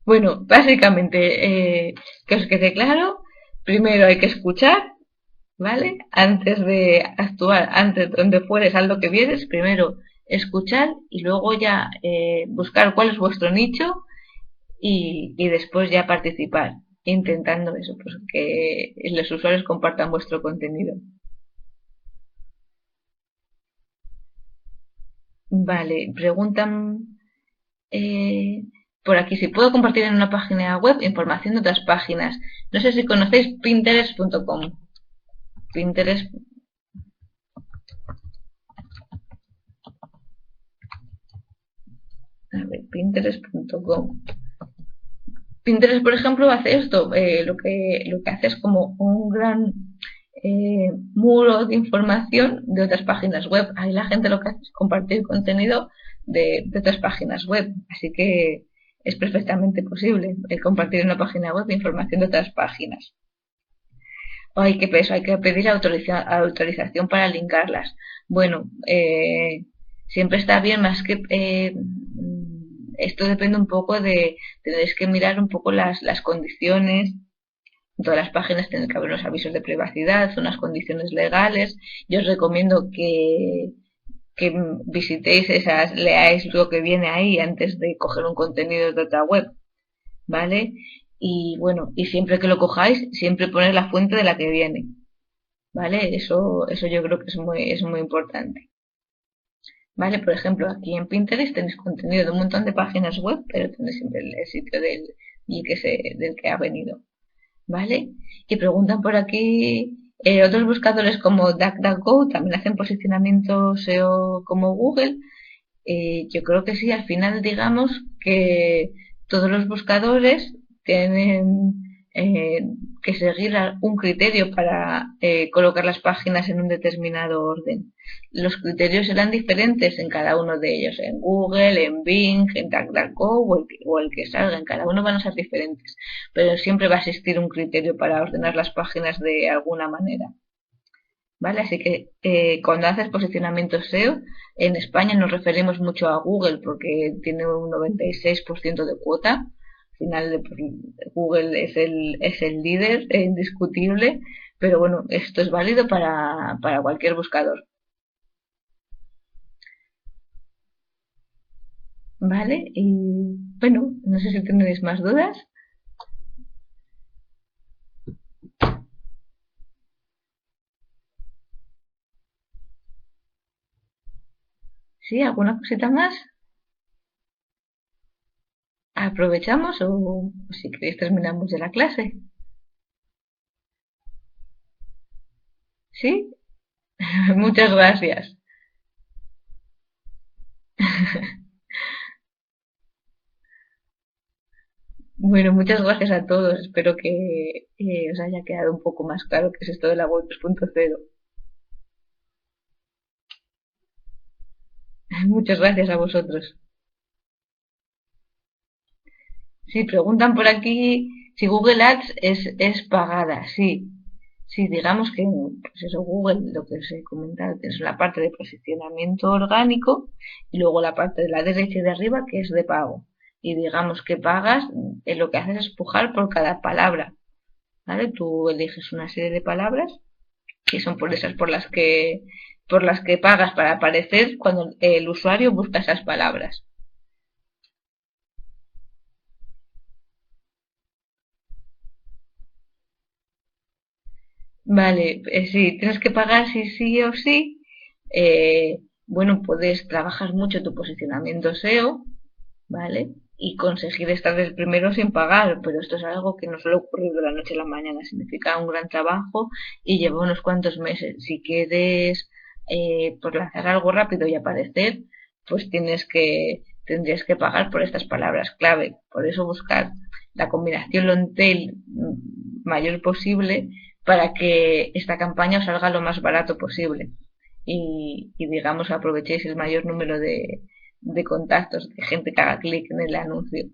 Bueno, básicamente, que os quede claro, primero hay que escuchar, ¿vale? Antes de actuar, antes de donde fueres, haz lo que vieres, primero escuchar y luego ya buscar cuál es vuestro nicho y después ya participar, intentando eso, pues que los usuarios compartan vuestro contenido. Vale, preguntan eh, por aquí si puedo compartir en una página web información de otras páginas. No sé si conocéis pinterest.com. Pinterest, a ver, pinterest.com. Pinterest, por ejemplo, hace esto. Lo que hace es como un gran muro de información de otras páginas web. Ahí la gente lo que hace es compartir contenido de otras páginas web. Así que es perfectamente posible compartir en una página web información de otras páginas. O hay que pedir autorización para linkarlas. Bueno, siempre está bien, más que esto depende un poco tenéis que mirar un poco las condiciones. En todas las páginas tienen que haber unos avisos de privacidad, unas condiciones legales. Yo os recomiendo que visitéis esas, leáis lo que viene ahí antes de coger un contenido de otra web, ¿vale? Y bueno, y siempre que lo cojáis, siempre poner la fuente de la que viene, ¿vale? Eso yo creo que es muy importante, ¿vale? Por ejemplo, aquí en Pinterest tenéis contenido de un montón de páginas web, pero tenéis siempre el sitio del que ha venido, ¿vale? Y preguntan por aquí, otros buscadores como DuckDuckGo también hacen posicionamiento SEO como Google. Yo creo que sí, al final digamos que todos los buscadores tienen que seguir un criterio para colocar las páginas en un determinado orden. Los criterios serán diferentes en cada uno de ellos, en Google, en Bing, en DuckDuckGo o el que salga, en cada uno van a ser diferentes, pero siempre va a existir un criterio para ordenar las páginas de alguna manera. ¿Vale? Así que cuando haces posicionamiento SEO, en España nos referimos mucho a Google porque tiene un 96% de cuota. Al final, pues, Google es el líder indiscutible, pero bueno, esto es válido para cualquier buscador. ¿Vale? Y bueno, no sé si tenéis más dudas. ¿Sí? ¿Alguna cosita más? ¿Aprovechamos o si queréis terminamos de la clase? ¿Sí? Muchas gracias. Bueno, muchas gracias a todos. Espero que os haya quedado un poco más claro qué es esto de la web 2.0. Muchas gracias a vosotros. Sí, preguntan por aquí si Google Ads es pagada. Sí, sí, digamos que pues eso, Google, lo que os he comentado, tienes la parte de posicionamiento orgánico y luego la parte de la derecha y de arriba que es de pago. Y digamos que pagas, lo que haces es pujar por cada palabra, ¿vale? Tú eliges una serie de palabras que son por esas por las que pagas para aparecer cuando el usuario busca esas palabras. Vale, sí, tienes que pagar sí, sí o sí. Bueno, puedes trabajar mucho tu posicionamiento SEO, ¿vale? Y conseguir estar el primero sin pagar, pero esto es algo que no suele ocurrir de la noche a la mañana, significa un gran trabajo y lleva unos cuantos meses. Si quieres por lanzar algo rápido y aparecer, pues tendrías que pagar por estas palabras clave. Por eso buscar la combinación long tail mayor posible para que esta campaña os salga lo más barato posible y digamos aprovechéis el mayor número de contactos, de gente que haga clic en el anuncio.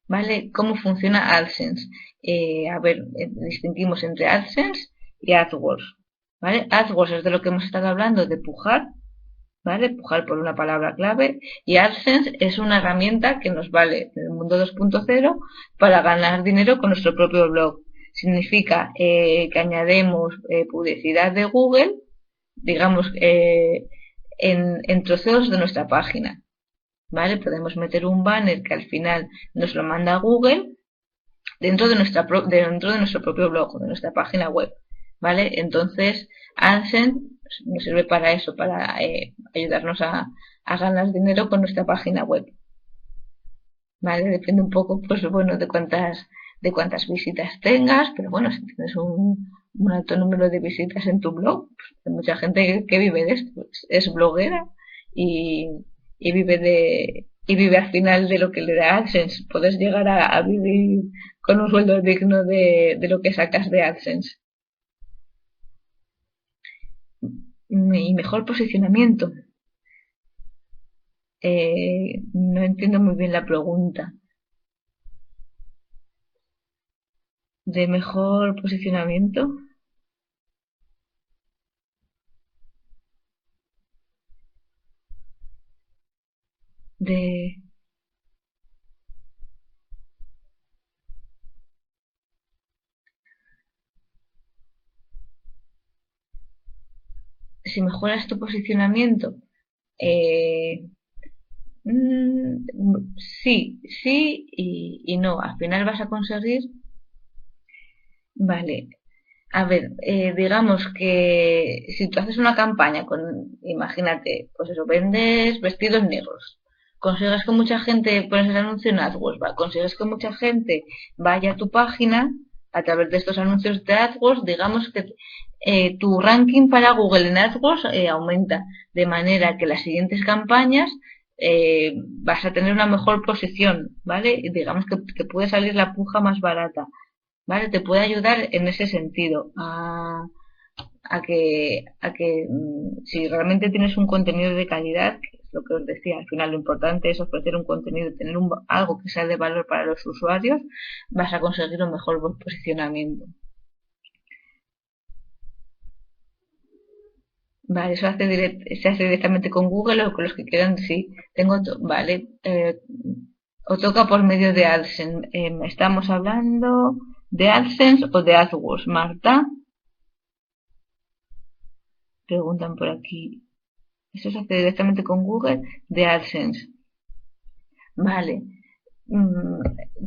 ¿Vale? ¿Cómo funciona AdSense? A ver, distinguimos entre AdSense y AdWords. ¿Vale? AdWords es de lo que hemos estado hablando, de pujar, ¿vale? Pujar por una palabra clave. Y AdSense es una herramienta que nos vale en el mundo 2.0 para ganar dinero con nuestro propio blog. Significa que añadimos publicidad de Google, digamos, en troceos de nuestra página. ¿Vale? Podemos meter un banner que al final nos lo manda Google dentro de nuestro propio blog, de nuestra página web. ¿Vale? Entonces, AdSense nos sirve para eso, para ayudarnos a ganar dinero con nuestra página web. ¿Vale? Depende un poco, pues bueno, de cuántas visitas tengas, pero bueno, si tienes un alto número de visitas en tu blog, pues hay mucha gente que vive de esto, es bloguera y, y vive al final de lo que le da AdSense. Puedes llegar a vivir con un sueldo digno de lo que sacas de AdSense. Y mejor posicionamiento. No entiendo muy bien la pregunta. De mejor posicionamiento. De si mejoras tu posicionamiento. Eh, sí, sí y no. Al final vas a conseguir, vale. A ver, digamos que si tú haces una campaña imagínate, pues eso, vendes vestidos negros, consigues que mucha gente, pones el anuncio en AdWords, consigues que mucha gente vaya a tu página a través de estos anuncios de AdWords, digamos que tu ranking para Google en AdWords aumenta, de manera que las siguientes campañas vas a tener una mejor posición, ¿vale? Y digamos que te puede salir la puja más barata. ¿Vale? Te puede ayudar en ese sentido a que si realmente tienes un contenido de calidad, que es lo que os decía, al final lo importante es ofrecer un contenido, tener algo que sea de valor para los usuarios, vas a conseguir un mejor posicionamiento. Vale, se hace directamente con Google o con los que quieran, sí, vale, o toca por medio de AdSense. Estamos hablando de AdSense o de AdWords, Marta. Preguntan por aquí. Eso se hace directamente con Google de AdSense. Vale.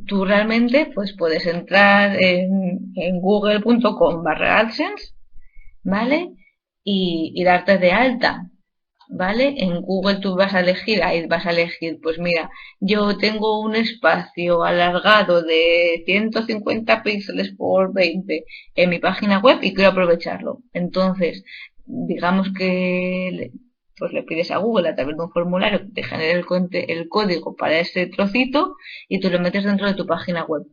Tú realmente pues puedes entrar en google.com/AdSense, ¿vale? Y darte de alta, ¿vale? En Google tú ahí vas a elegir, pues mira, yo tengo un espacio alargado de 150 píxeles por 20 en mi página web y quiero aprovecharlo. Entonces, digamos que pues le pides a Google a través de un formulario que te genere el código para ese trocito y tú lo metes dentro de tu página web.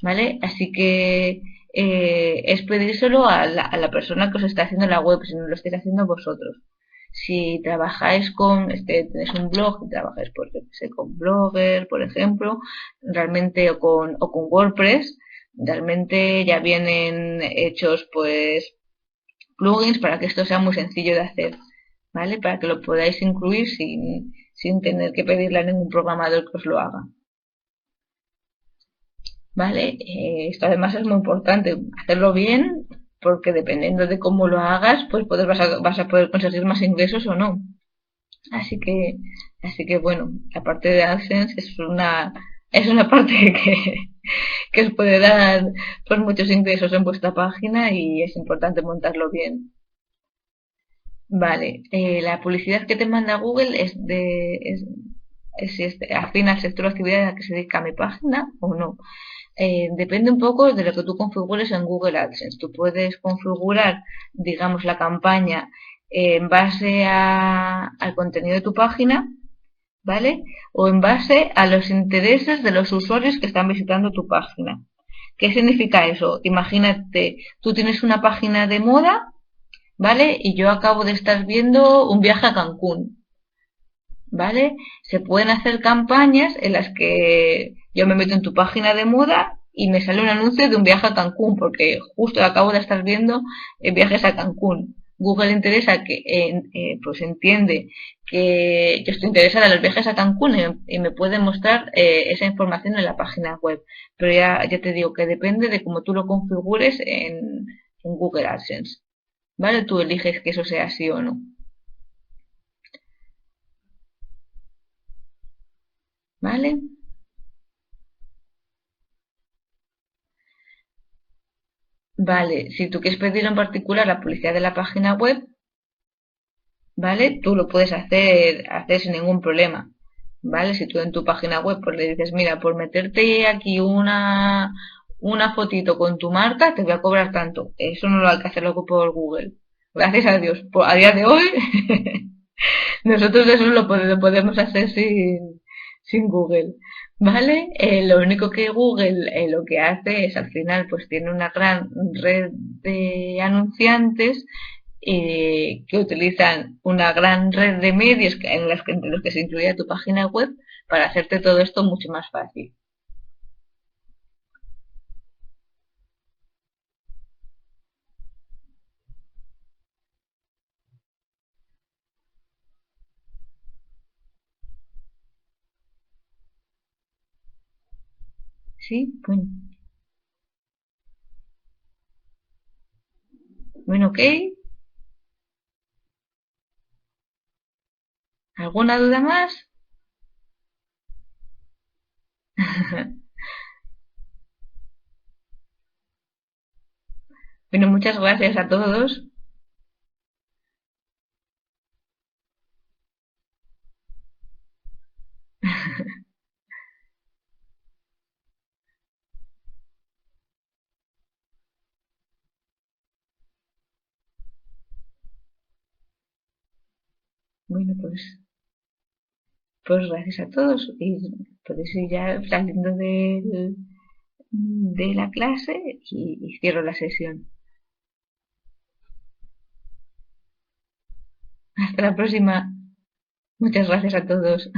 ¿Vale? Así que es pedírselo a la persona que os está haciendo la web, si no lo estáis haciendo vosotros. Si trabajáis con, tenéis un blog y trabajáis, pues, yo qué sé, con Blogger, por ejemplo, realmente, o con WordPress, realmente ya vienen hechos, pues, plugins para que esto sea muy sencillo de hacer, ¿vale? Para que lo podáis incluir sin tener que pedirle a ningún programador que os lo haga. ¿Vale? Esto además es muy importante, hacerlo bien, porque dependiendo de cómo lo hagas, pues vas a poder conseguir más ingresos o no. Así que, así que bueno, la parte de AdSense es una parte que os puede dar pues muchos ingresos en vuestra página y es importante montarlo bien. Vale, la publicidad que te manda Google es si es afín al sector de actividad a la que se dedica mi página o no. Depende un poco de lo que tú configures en Google AdSense. Tú puedes configurar, digamos, la campaña en base al contenido de tu página, ¿vale? O en base a los intereses de los usuarios que están visitando tu página. ¿Qué significa eso? Imagínate, tú tienes una página de moda, ¿vale? Y yo acabo de estar viendo un viaje a Cancún, ¿vale? Se pueden hacer campañas en las que yo me meto en tu página de moda y me sale un anuncio de un viaje a Cancún, porque justo acabo de estar viendo viajes a Cancún. Google interesa que, pues entiende que yo estoy interesada en los viajes a Cancún y me puede mostrar esa información en la página web. Pero ya te digo que depende de cómo tú lo configures en Google AdSense. ¿Vale? Tú eliges que eso sea así o no. ¿Vale? Vale, si tú quieres pedir en particular la publicidad de la página web, ¿vale? Tú lo puedes hacer sin ningún problema, ¿vale? Si tú en tu página web pues le dices, mira, por meterte aquí una fotito con tu marca, te voy a cobrar tanto. Eso no lo hay que hacerlo por Google. Gracias a Dios. A día de hoy, nosotros eso lo podemos hacer sin Google. ¿Vale? Lo único que Google lo que hace es al final pues tiene una gran red de anunciantes que utilizan una gran red de medios entre los que se incluye tu página web para hacerte todo esto mucho más fácil. ¿Sí? Bueno, ok. ¿Alguna duda más? Bueno, muchas gracias a todos. Bueno, pues gracias a todos y podéis ir ya saliendo de la clase y cierro la sesión. Hasta la próxima. Muchas gracias a todos.